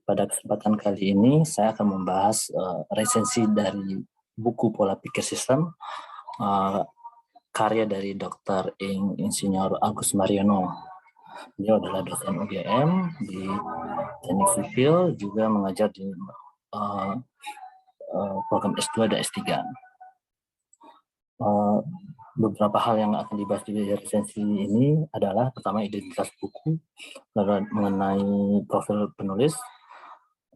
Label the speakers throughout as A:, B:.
A: Pada kesempatan kali ini saya akan membahas resensi dari buku Pola Pikir Sistem karya dari Dr. Insinyur Agus Mariono. Dia adalah dosen UGM di Teknik Sipil, juga mengajar di program S2 dan S3. Beberapa hal yang akan dibahas di resensi ini adalah pertama identitas buku, lalu mengenai profil penulis,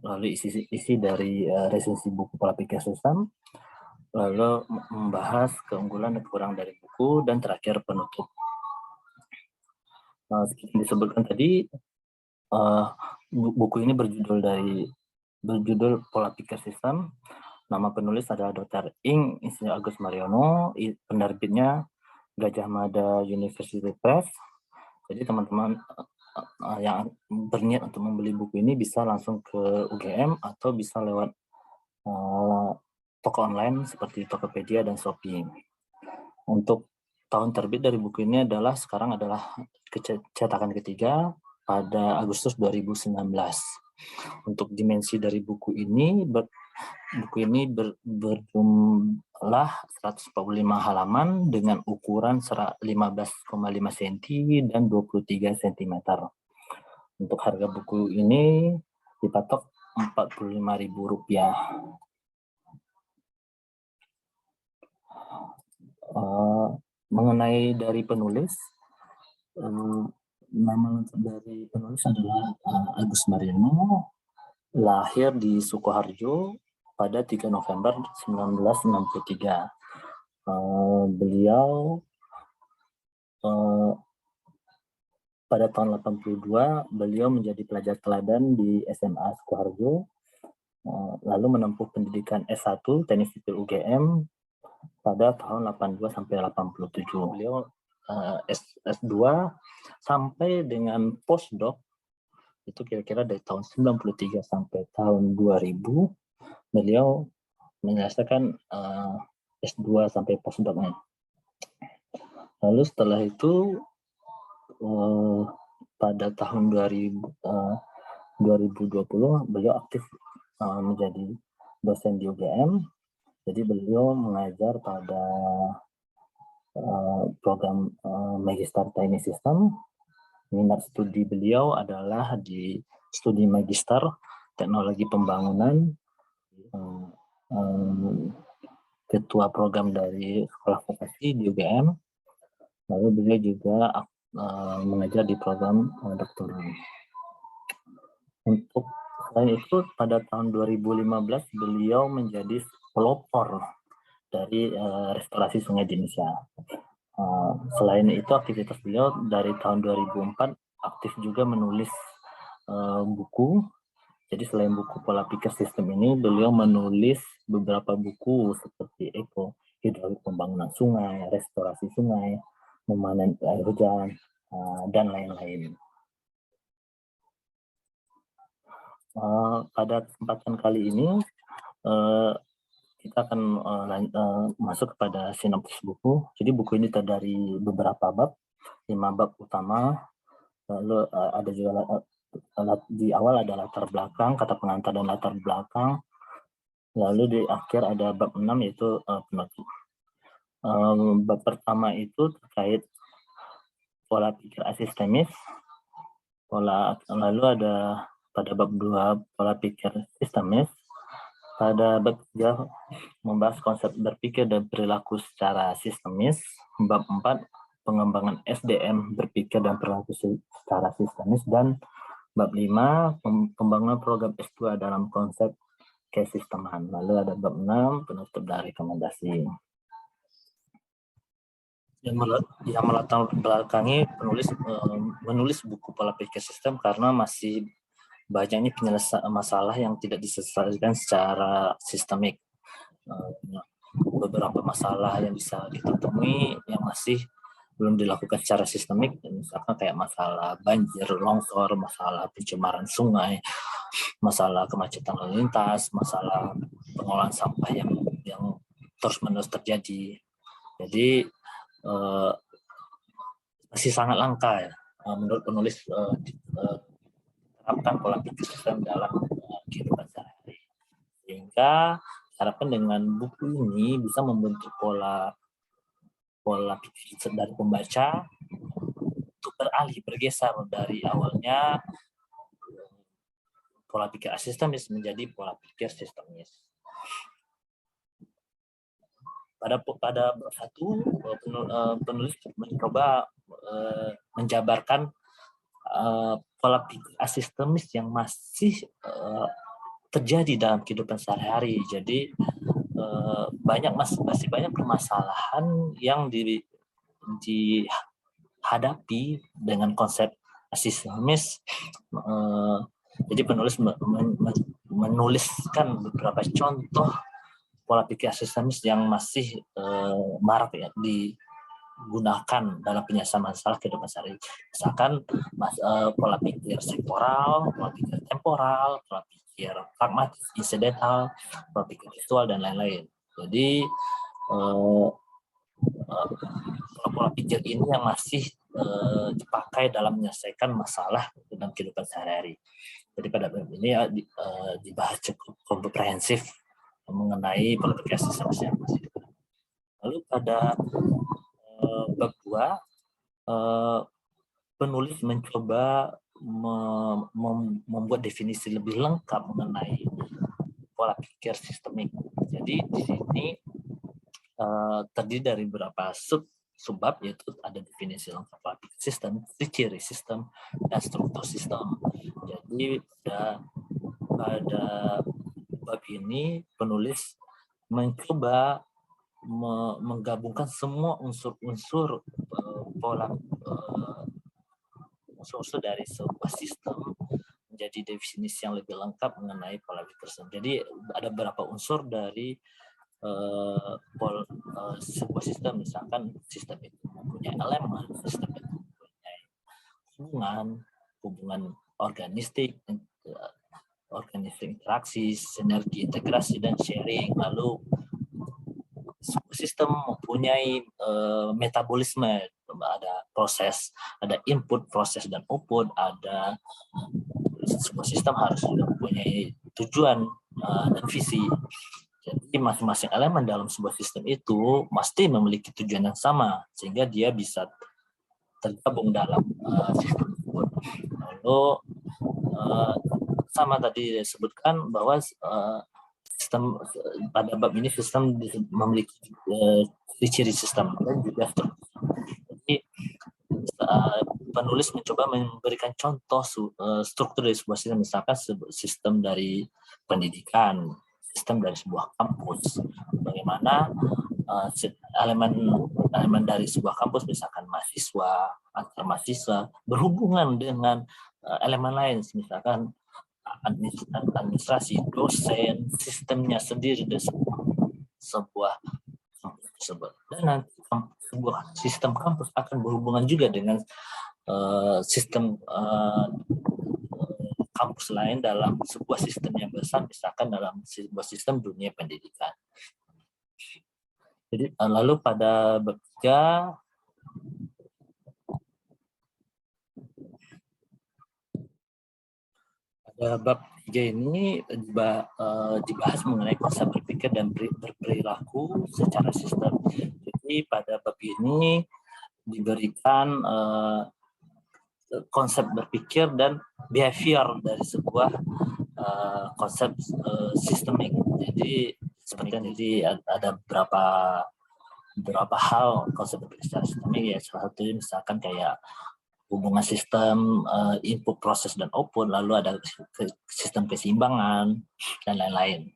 A: lalu isi dari resensi buku Pola Pikir Sistem, lalu membahas keunggulan dan kekurangan dari buku, dan terakhir penutup. Seperti yang disebutkan tadi, buku ini berjudul Pola Pikir Sistem. Nama penulis adalah Dr. Insinyur Agus Mariono, penerbitnya Gajah Mada University Press. Jadi teman-teman yang berniat untuk membeli buku ini bisa langsung ke UGM atau bisa lewat toko online seperti Tokopedia dan Shopee. Untuk tahun terbit dari buku ini sekarang adalah cetakan ketiga pada Agustus 2019. Untuk dimensi dari buku ini berjumlah 145 halaman dengan ukuran 15,5 cm dan 23 cm. Untuk harga buku ini dipatok Rp45.000. Mengenai dari penulis, nama lengkap dari penulis adalah Agus Mariono, lahir di Sukoharjo pada 3 November 1963. Beliau pada tahun 82 beliau menjadi pelajar teladan di SMA Sukoharjo, lalu menempuh pendidikan S1 Teknik Sipil UGM pada tahun 82 sampai 87. Beliau S2 sampai dengan postdoc itu kira-kira dari tahun 93 sampai tahun 2000 beliau menyelesaikan S2 sampai postdoc-nya. Lalu setelah itu pada tahun 2020 beliau aktif menjadi dosen di UGM. Jadi beliau mengajar pada program Magister Teknik Sistem. Minat studi beliau adalah di studi Magister Teknologi Pembangunan, ketua program dari Sekolah Vokasi di UGM. Lalu beliau juga mengajar di program doktoral. Untuk selain itu, pada tahun 2015 beliau menjadi pelopor dari restorasi sungai di Indonesia. Selain itu, aktivitas beliau dari tahun 2004 aktif juga menulis buku. Jadi selain buku Pola Pikir Sistem ini, beliau menulis beberapa buku seperti hidrolik pembangunan sungai, restorasi sungai, memanen air hujan, dan lain-lain. Pada kesempatan kali ini, kita akan masuk kepada sinopsis buku. Jadi buku ini terdiri dari beberapa bab, 5 bab utama. Lalu ada juga di awal ada latar belakang, kata pengantar dan latar belakang. Lalu di akhir ada bab 6 yaitu penutup. Bab pertama itu terkait pola pikir asistemis. Lalu ada pada bab 2 pola pikir sistemis. Pada bab 3 membahas konsep berpikir dan perilaku secara sistemis. Bab 4 pengembangan SDM berpikir dan perilaku secara sistemis. Dan bab 5 pembangunan program S2 dalam konsep kesisteman. Lalu ada bab 6 penutup dan rekomendasi. Yang melatar belakangi menulis buku Pola Pikir Sistem karena masih banyaknya penyelesaian masalah yang tidak diselesaikan secara sistemik. Beberapa masalah yang bisa kita temui yang masih belum dilakukan secara sistemik, misalkan kayak masalah banjir, longsor, masalah pencemaran sungai, masalah kemacetan lalu lintas, masalah pengolahan sampah yang terus-menerus terjadi. Jadi masih sangat langka ya, menurut penulis terapkan pola pikir sistem dalam Sehingga harapan dengan buku ini bisa membentuk pola pikir dari pembaca untuk bergeser dari awalnya pola pikir asistemis menjadi pola pikir sistemis. Pada bab 1, penulis mencoba menjabarkan pola pikir asistemis yang masih terjadi dalam kehidupan sehari-hari. Jadi masih banyak permasalahan yang dihadapi dengan konsep asistemis. Jadi penulis menuliskan beberapa contoh pola pikir asistemis yang masih marak ya digunakan dalam penyelesaian masalah kehidupan sehari. Misalkan pola pikir sektoral, pola pikir temporal, pola pikir pragmatis, insidental, pola pikir visual, dan lain-lain. Jadi pola pikir ini yang masih dipakai dalam menyelesaikan masalah dalam kehidupan sehari-hari. Jadi pada bab ini dibahas cukup komprehensif mengenai pola pikir asistemis yang masih. Lalu pada bab 2, penulis mencoba membuat definisi lebih lengkap mengenai pola pikir sistemik. Jadi di sini terdiri dari beberapa subbab, yaitu ada definisi lengkap pola pikir sistem, ciri sistem, dan struktur sistem. Jadi pada bab ini penulis mencoba menggabungkan semua unsur-unsur unsur-unsur dari sebuah sistem menjadi definisi yang lebih lengkap mengenai pola pikir sistem. Jadi ada beberapa unsur dari sebuah sistem, misalkan sistem itu mempunyai elemen, sistem itu mempunyai hubungan organistik, interaksi, sinergi, integrasi, dan sharing. Lalu sistem mempunyai metabolisme, ada proses, ada input, proses, dan output. Ada sebuah sistem harus juga mempunyai tujuan dan visi. Jadi masing-masing elemen dalam sebuah sistem itu mesti memiliki tujuan yang sama sehingga dia bisa tergabung dalam sistem tersebut. Lalu sama tadi disebutkan bahwa sistem pada bab ini sistem memiliki ciri sistem dan juga struktur. Jadi penulis mencoba memberikan contoh struktur dari sebuah sistem, misalkan sistem dari pendidikan, sistem dari sebuah kampus, bagaimana elemen dari sebuah kampus, misalkan mahasiswa, antar mahasiswa, berhubungan dengan elemen lain, misalkan administrasi, dosen, sistemnya sendiri dari sebuah kampus tersebut. Dan nanti sebuah sistem kampus akan berhubungan juga dengan sistem kampus lain dalam sebuah sistem yang besar, misalkan dalam sebuah sistem dunia pendidikan. Jadi lalu pada bab 3 bab 3 ini dibahas mengenai konsep berpikir dan berperilaku secara sistem. Jadi pada bab ini diberikan konsep berpikir dan behavior dari sebuah konsep sistemik. Jadi seperti ada beberapa hal konsep berpikir secara sistemik, ya salah satunya misalkan kayak hubungan sistem input, proses, dan output, lalu ada sistem keseimbangan, dan lain-lain.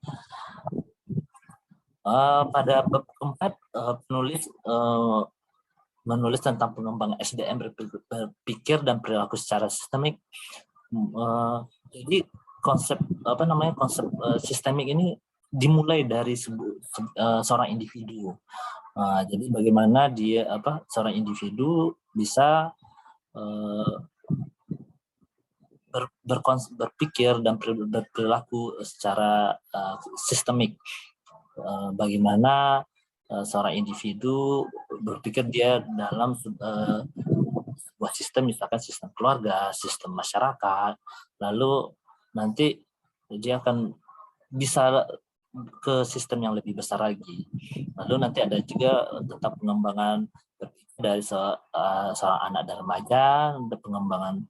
A: Pada bab keempat, penulis menulis tentang pengembangan SDM berpikir dan perilaku secara sistemik. Jadi konsep sistemik ini dimulai dari seorang individu. Jadi bagaimana seorang individu bisa berpikir dan berperilaku secara sistemik. Bagaimana seorang individu berpikir dia dalam sebuah sistem, misalkan sistem keluarga, sistem masyarakat, lalu nanti dia akan bisa ke sistem yang lebih besar lagi. Lalu nanti ada juga tentang pengembangan dari seorang anak dan remaja, ada pengembangan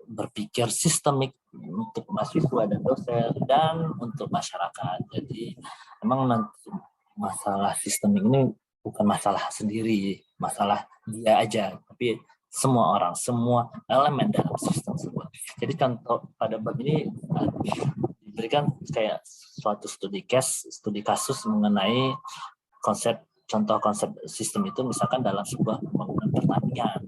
A: berpikir sistemik untuk mahasiswa dan dosen dan untuk masyarakat. Jadi memang nanti masalah sistemik ini bukan masalah sendiri, masalah dia aja, tapi semua orang, semua elemen dalam sistem tersebut. Jadi contoh pada bab ini diberikan kayak suatu studi kasus mengenai contoh konsep sistem itu misalkan dalam sebuah pembangunan pertanian.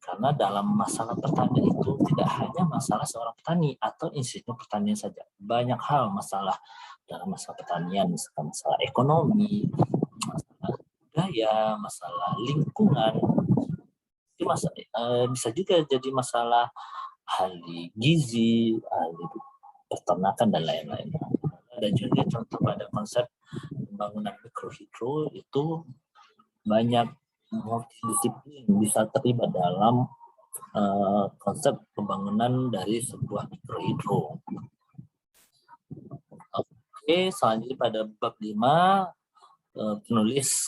A: Karena dalam masalah pertanian itu tidak hanya masalah seorang petani atau insinyur pertanian saja. Banyak hal masalah dalam masalah pertanian, misalkan masalah ekonomi, masalah budaya, masalah lingkungan. Itu bisa juga jadi masalah ahli gizi, ahli peternakan, dan lain-lain. Ada juga contoh pada konsep pembangunan mikrohidro itu banyak multidisiplin bisa terlibat dalam konsep pembangunan dari sebuah mikrohidro. Oke, selanjutnya pada bab 5, penulis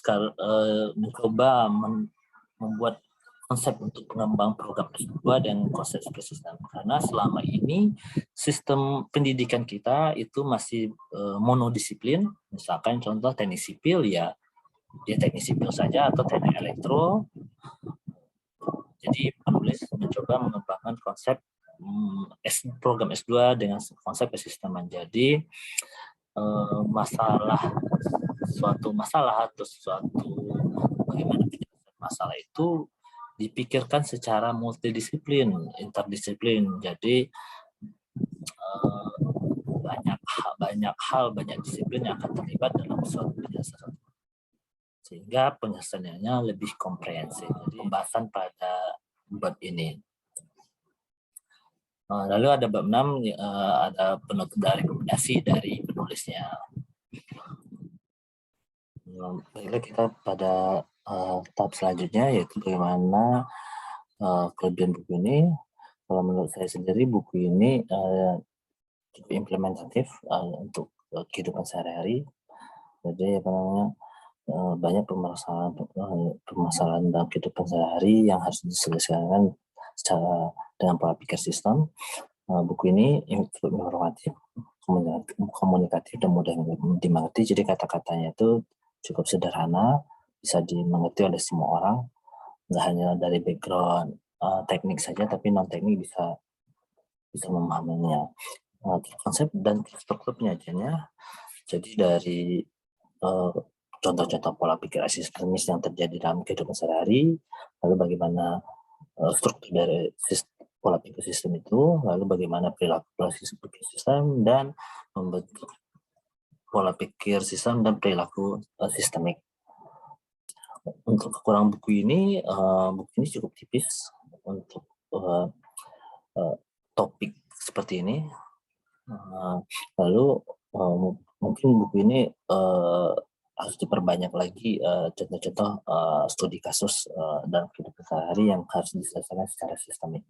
A: mencoba membuat konsep untuk pengembang program S2 dan konsep ekosistem. Karena selama ini sistem pendidikan kita itu masih monodisiplin, misalkan contoh teknik sipil ya teknik sipil saja atau teknik elektro. Jadi penulis mencoba mengembangkan konsep program S2 dengan konsep kesisteman. Jadi suatu masalah atau suatu bagaimana masalah itu dipikirkan secara multidisiplin, interdisiplin. Jadi banyak disiplin yang akan terlibat dalam suatu penjelasan, sehingga penyelesaiannya lebih komprehensif. Jadi pembahasan pada bab ini. Lalu ada bab 6, ada penutup dari rekomendasi dari penulisnya. Baiklah, kita pada tahap selanjutnya, yaitu bagaimana kelebihan buku ini. Kalau menurut saya sendiri, buku ini cukup implementatif untuk kehidupan sehari-hari. Jadi banyak permasalahan dalam kehidupan sehari-hari yang harus diselesaikan secara dengan pola pikir sistem. Buku ini cukup informatif, komunikatif, dan mudah dimengerti. Jadi kata-katanya itu cukup sederhana, bisa dimengerti oleh semua orang, nggak hanya dari background teknik saja, tapi non teknik bisa memahaminya. Konsep dan struktur penyajiannya, jadi dari contoh-contoh pola pikir asistemis yang terjadi dalam kehidupan sehari-hari, lalu bagaimana struktur dari pola pikir sistem itu, lalu bagaimana perilaku pikir sistem, dan membentuk pola pikir sistem dan perilaku sistemik. Untuk kekurangan buku ini cukup tipis untuk topik seperti ini. Lalu mungkin buku ini harus diperbanyak lagi contoh-contoh studi kasus dalam kehidupan sehari yang harus diselesaikan secara sistemik.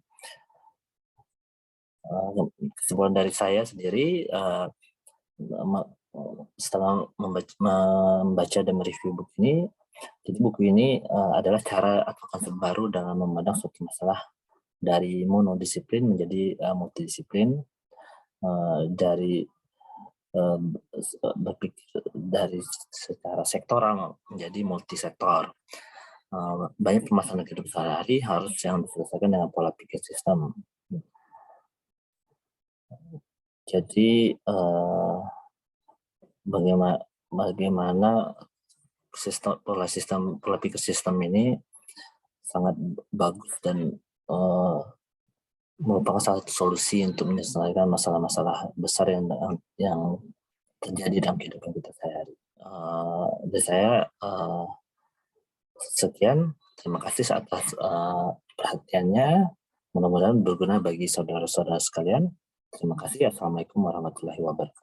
A: Kesimpulan dari saya sendiri, setelah membaca dan mereview buku ini, jadi buku ini adalah cara atau konsep baru dalam memandang suatu masalah dari monodisiplin menjadi multidisiplin, dari berpikir dari secara sektoral menjadi multisektor. Banyak permasalahan kehidupan sehari-hari harus yang diselesaikan dengan pola pikir sistem. Jadi bagaimana pola pikir sistem ini sangat bagus dan merupakan salah satu solusi untuk menyelesaikan masalah-masalah besar yang terjadi dalam kehidupan kita sehari-hari. Dari saya sekian, terima kasih atas perhatiannya. Mudah-mudahan berguna bagi saudara-saudara sekalian. Terima kasih. Assalamualaikum warahmatullahi wabarakatuh.